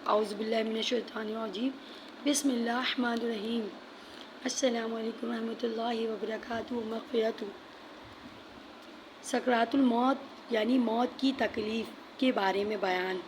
اعوذ باللہ من الشیطان الرجیم بسم اللہ الرحمن الرحیم السلام علیکم ورحمۃ اللہ وبرکاتہ مغفرۃ سکرات الموت یعنی موت کی تکلیف کے بارے میں بیان۔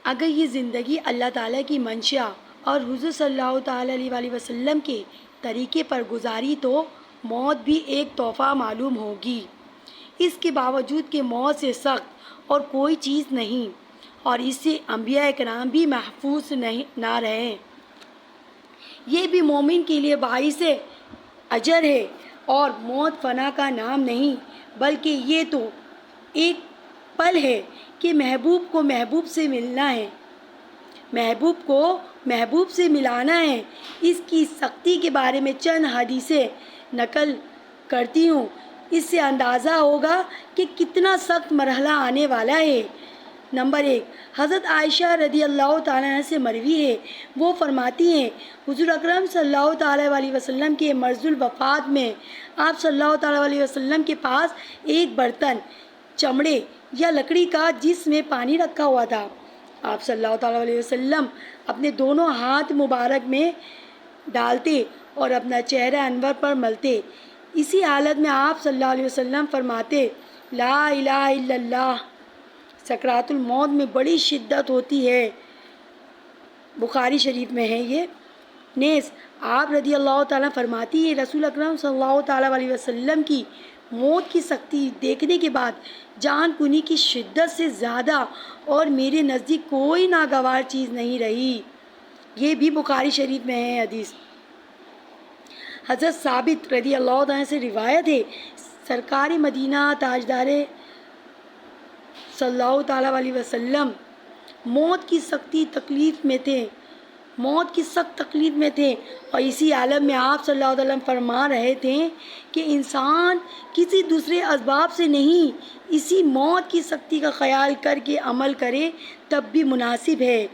اگر یہ زندگی اللہ تعالیٰ کی منشا اور حضور صلی اللہ تعالیٰ علیہ وسلم کے طریقے پر گزاری تو موت بھی ایک تحفہ معلوم ہوگی۔ اس کے باوجود کہ موت سے سخت اور کوئی چیز نہیں اور اس سے انبیاء کرام بھی محفوظ نہ رہے۔ یہ بھی مومن کے لیے باعث اجر ہے اور موت فنا کا نام نہیں بلکہ یہ تو ایک پل ہے کہ محبوب کو محبوب سے ملنا ہے، محبوب کو محبوب سے ملانا ہے۔ اس کی سختی کے بارے میں چند حدیثیں نقل کرتی ہوں، اس سے اندازہ ہوگا کہ کتنا سخت مرحلہ آنے والا ہے۔ نمبر 1، حضرت عائشہ رضی اللہ تعالیٰ عنہ سے مروی ہے، وہ فرماتی ہیں حضور اکرم صلی اللہ تعالیٰ علیہ وسلم کے مرض الوفات میں آپ صلی اللہ تعالیٰ علیہ وسلم کے پاس ایک برتن چمڑے یا لکڑی کا جس میں پانی رکھا ہوا تھا۔ آپ صلی اللہ تعالیٰ علیہ وسلم اپنے دونوں ہاتھ مبارک میں ڈالتے اور اپنا چہرہ انور پر ملتے۔ اسی حالت میں آپ صلی اللہ علیہ وسلم فرماتے لا الہ الا اللہ۔ سکرات الموت میں بڑی شدت ہوتی ہے، بخاری شریف میں ہے یہ۔ نیز آپ رضی اللہ تعالیٰ فرماتی ہے رسول اکرم صلی اللہ تعالیٰ علیہ وسلم کی موت کی سختی دیکھنے کے بعد جان کنی کی شدت سے زیادہ اور میرے نزدیک کوئی ناگوار چیز نہیں رہی۔ یہ بھی بخاری شریف میں ہے حدیث۔ حضرت ثابت رضی اللہ عنہ سے روایت ہے سرکار مدینہ تاجدار صلی اللہ تعالیٰ علیہ وسلم موت کی سختی تکلیف میں تھے، موت کی سخت تکلیف میں تھے اور اسی عالم میں آپ صلی اللہ علیہ وسلم فرما رہے تھے کہ انسان کسی دوسرے اسباب سے نہیں اسی موت کی سختی کا خیال کر کے عمل کرے تب بھی مناسب ہے۔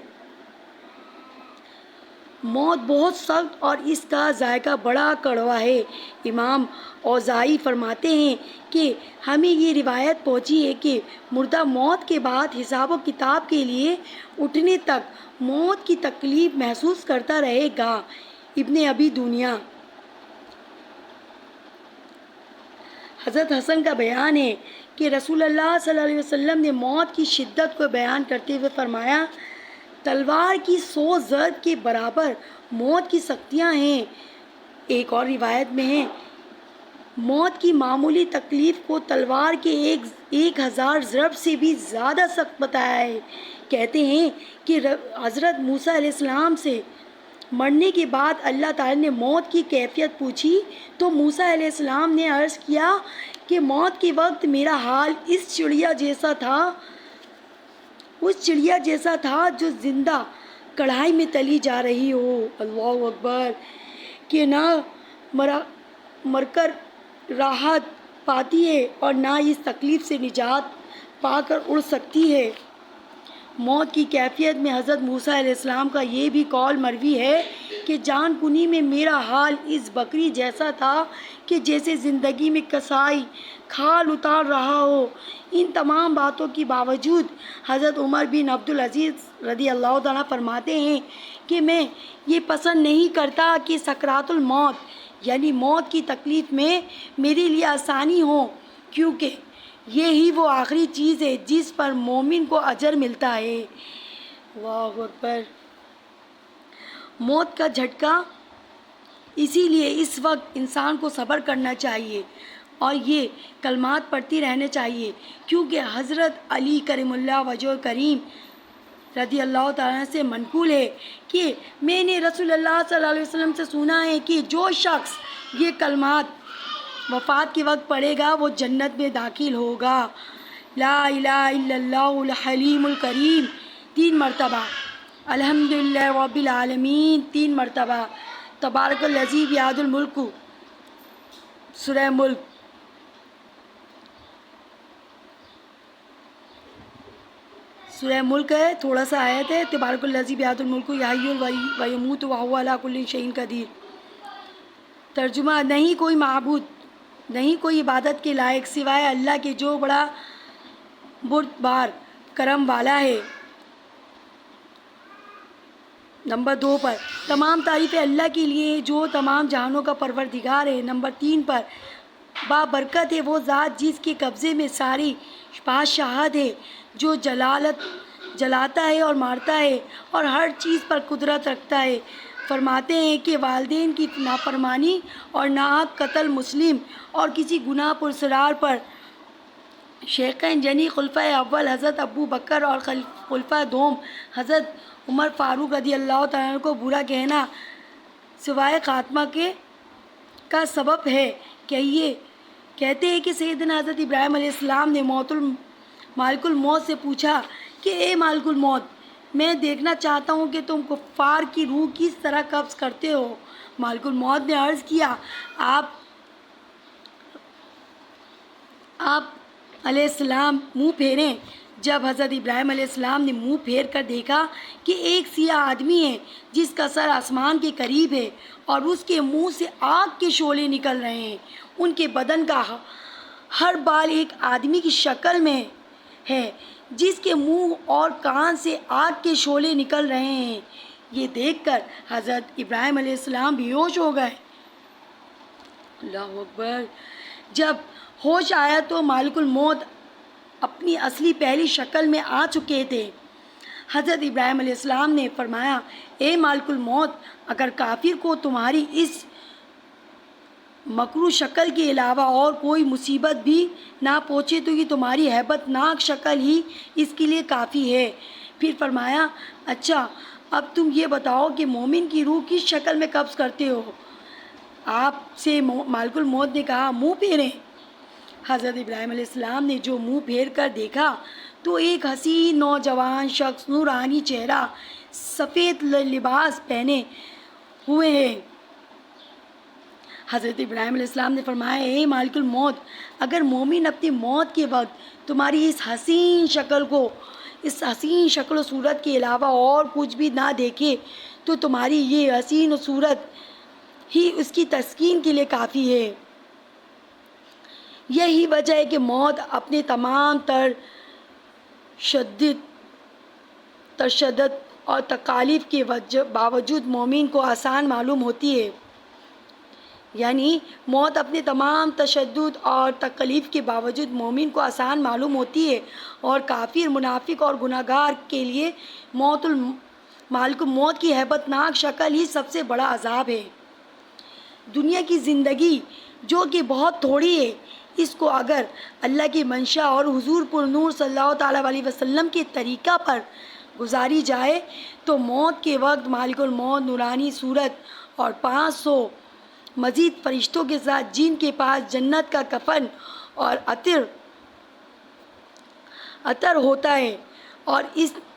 موت بہت سخت اور اس کا ذائقہ بڑا کڑوا ہے۔ امام اوزاعی فرماتے ہیں کہ ہمیں یہ روایت پہنچی ہے کہ مردہ موت کے بعد حساب و کتاب کے لیے اٹھنے تک موت کی تکلیف محسوس کرتا رہے گا۔ ابن ابی دنیا۔ حضرت حسن کا بیان ہے کہ رسول اللہ صلی اللہ علیہ وسلم نے موت کی شدت کو بیان کرتے ہوئے فرمایا تلوار کی 100 ضرب کے برابر موت کی سختیاں ہیں۔ ایک اور روایت میں ہے موت کی معمولی تکلیف کو تلوار کے 1000 ضرب سے بھی زیادہ سخت بتایا ہے۔ کہتے ہیں کہ حضرت موسیٰ علیہ السلام سے مرنے کے بعد اللہ تعالیٰ نے موت کی کیفیت پوچھی تو موسیٰ علیہ السلام نے عرض کیا کہ موت کے وقت میرا حال اس چڑیا جیسا تھا جو زندہ کڑھائی میں تلی جا رہی ہو، اللہ اکبر، کہ نہ مر کر راحت پاتی ہے اور نہ اس تکلیف سے نجات پا کر اڑ سکتی ہے۔ موت کی کیفیت میں حضرت موسیٰ علیہ السلام کا یہ بھی قول مروی ہے کہ جان کنی میں میرا حال اس بکری جیسا تھا کہ جیسے زندگی میں کسائی کھال اتار رہا ہو۔ ان تمام باتوں کے باوجود حضرت عمر بن عبدالعزیز رضی اللہ تعالیٰ فرماتے ہیں کہ میں یہ پسند نہیں کرتا کہ سکرات الموت یعنی موت کی تکلیف میں میرے لیے آسانی ہو، کیونکہ یہی وہ آخری چیز ہے جس پر مومن کو اجر ملتا ہے۔ اللہ اکبر۔ موت کا جھٹکا، اسی لیے اس وقت انسان کو صبر کرنا چاہیے اور یہ کلمات پڑھتی رہنے چاہیے، کیونکہ حضرت علی کریم اللہ وجہ کریم رضی اللہ تعالیٰ سے منقول ہے کہ میں نے رسول اللہ صلی اللہ علیہ وسلم سے سنا ہے کہ جو شخص یہ کلمات وفات کے وقت پڑھے گا وہ جنت میں داخل ہوگا۔ لا الہ الا اللہ الحلیم الکریم 3 مرتبہ، الحمدللہ رب العالمین 3 مرتبہ، تبارک الذی بیدہ الملک، سورہ ملک۔ سورہ ملک ہے، تھوڑا سا آیت ہے، تبارک الذی بیدہ الملک یحیی ویمیت وہو علی کل شیء قدیر۔ ترجمہ، نہیں کوئی معبود، نہیں کوئی عبادت کے لائق سوائے اللہ کے جو بڑا بردبار کرم والا ہے نمبر 2 پر تمام تعریفیں اللہ کے لیے جو تمام جہانوں کا پروردگار ہے۔ نمبر 3 پر بابرکت ہے وہ ذات جس کے قبضے میں ساری بادشاہت ہے، جو جلاتا ہے اور مارتا ہے اور ہر چیز پر قدرت رکھتا ہے۔ فرماتے ہیں کہ والدین کی نافرمانی اور ناحق قتل، مسلم اور کسی گناہ پرسرار پر شیخین یعنی خلفۂ اول حضرت ابو بکر اور خلفۂ دوم حضرت عمر فاروق رضی اللہ تعالیٰ عنہ کو برا کہنا سوائے خاتمہ کا سبب ہے۔ کہتے ہیں کہ سیدنا حضرت ابراہیم علیہ السلام نے مالک الموت سے پوچھا کہ اے مالک الموت، میں دیکھنا چاہتا ہوں کہ تم کفار کی روح کس طرح قبض کرتے ہو۔ مالک الموت نے عرض کیا، آپ علیہ السلام منہ پھیریں۔ جب حضرت ابراہیم علیہ السلام نے منہ پھیر کر دیکھا کہ ایک سیاہ آدمی ہے جس کا سر آسمان کے قریب ہے اور اس کے منہ سے آگ کے شعلے نکل رہے ہیں، ان کے بدن کا ہر بال ایک آدمی کی شکل میں ہے جس کے منہ اور کان سے آگ کے شعلے نکل رہے ہیں، یہ دیکھ کر حضرت ابراہیم علیہ السلام بے ہوش ہو گئے۔ اللہ اکبر۔ جب ہوش آیا تو مالک الموت اپنی اصلی پہلی شکل میں آ چکے تھے۔ حضرت ابراہیم علیہ السلام نے فرمایا، اے مالک الموت، اگر کافر کو تمہاری اس مکروہ شکل کے علاوہ اور کوئی مصیبت بھی نہ پہنچے تو یہ تمہاری ہیبت ناک شکل ہی اس کے لیے کافی ہے۔ پھر فرمایا، اچھا اب تم یہ بتاؤ کہ مومن کی روح کس شکل میں قبض کرتے ہو؟ آپ سے مالک الموت نے کہا، منہ پھیریں۔ حضرت ابراہیم علیہ السلام نے جو منہ پھیر کر دیکھا تو ایک حسین نوجوان شخص نورانی چہرہ سفید لباس پہنے ہوئے ہے۔ حضرت ابراہیم علیہ السلام نے فرمایا، اے مالک الموت، اگر مومن اپنی موت کے وقت تمہاری اس حسین شکل و صورت کے علاوہ اور کچھ بھی نہ دیکھے تو تمہاری یہ حسین و صورت ہی اس کی تسکین کے لیے کافی ہے۔ یہی وجہ ہے کہ موت اپنے تمام تشدد اور تکالیف کے باوجود مومن کو آسان معلوم ہوتی ہے۔ یعنی موت اپنے تمام تشدد اور تکلیف کے باوجود مومن کو آسان معلوم ہوتی ہے، اور کافر، منافق اور گناہ گار کے لیے مالک الموت کی ہیبت ناک شکل ہی سب سے بڑا عذاب ہے۔ دنیا کی زندگی جو کہ بہت تھوڑی ہے، اس کو اگر اللہ کی منشا اور حضور پر نور صلی اللہ تعالیٰ علیہ وسلم کے طریقہ پر گزاری جائے تو موت کے وقت مالک الموت نورانی صورت اور 500 مزید فرشتوں کے ساتھ جن کے پاس جنت کا کفن اور عطر ہوتا ہے اور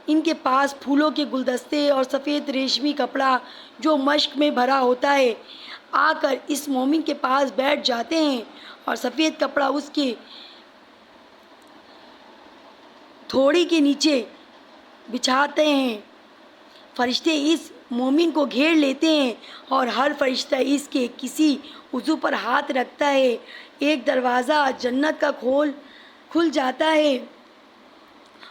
ان کے پاس پھولوں کے گلدستے اور سفید ریشمی کپڑا جو مشک میں بھرا ہوتا ہے، آ کر اس مومن کے پاس بیٹھ جاتے ہیں اور سفید کپڑا اس کے تھوڑی کے نیچے بچھاتے ہیں۔ فرشتے اس مومن کو گھیر لیتے ہیں اور ہر فرشتہ اس کے کسی عضو پر ہاتھ رکھتا ہے، ایک دروازہ جنت کا کھل جاتا ہے،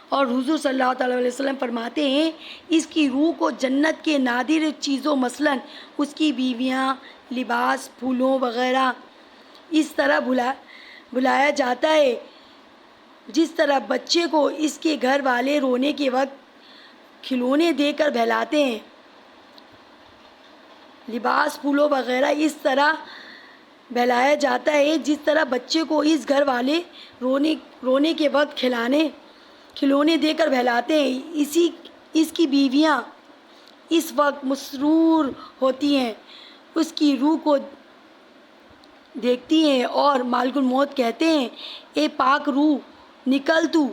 اور حضور صلی اللہ تعالیٰ علیہ وسلم فرماتے ہیں، اس کی روح کو جنت کے نادر چیزوں مثلاً اس کی بیویاں، لباس، پھولوں وغیرہ اس طرح بلایا جاتا ہے جس طرح بچے کو اس کے گھر والے رونے کے وقت کھلونے دے کر بہلاتے ہیں۔ لباس، پھولوں وغیرہ اس طرح بہلایا جاتا ہے جس طرح بچے کو اس گھر والے رونے کے وقت کھلونے دے کر بہلاتے ہیں، اس کی بیویاں اس وقت مسرور ہوتی ہیں، اس کی روح کو دیکھتی ہیں اور مالک الموت کہتے ہیں، اے پاک روح نکل تو۔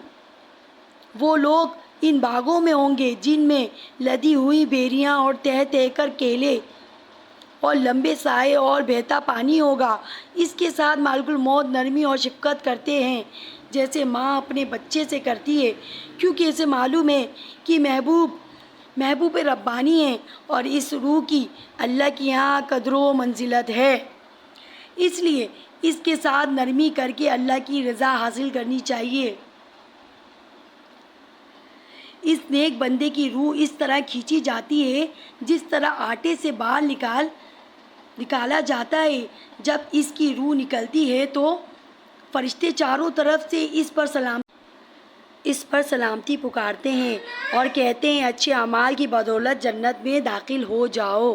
وہ لوگ ان باغوں میں ہوں گے جن میں لدی ہوئی بیریاں اور تہہ تہہ کر کیلے اور لمبے سائے اور بہتا پانی ہوگا۔ اس کے ساتھ مالک الموت نرمی اور شفقت کرتے ہیں جیسے ماں اپنے بچے سے کرتی ہے، کیونکہ اسے معلوم ہے کہ محبوب ربانی ہے اور اس روح کی اللہ کے یہاں قدر و منزلت ہے، اس لیے اس کے ساتھ نرمی کر کے اللہ کی رضا حاصل کرنی چاہیے۔ اس نیک بندے کی روح اس طرح کھینچی جاتی ہے جس طرح آٹے سے بال نکالا جاتا ہے۔ جب اس کی روح نکلتی ہے تو فرشتے چاروں طرف سے اس پر سلامتی پکارتے ہیں اور کہتے ہیں اچھے اعمال کی بدولت جنت میں داخل ہو جاؤ۔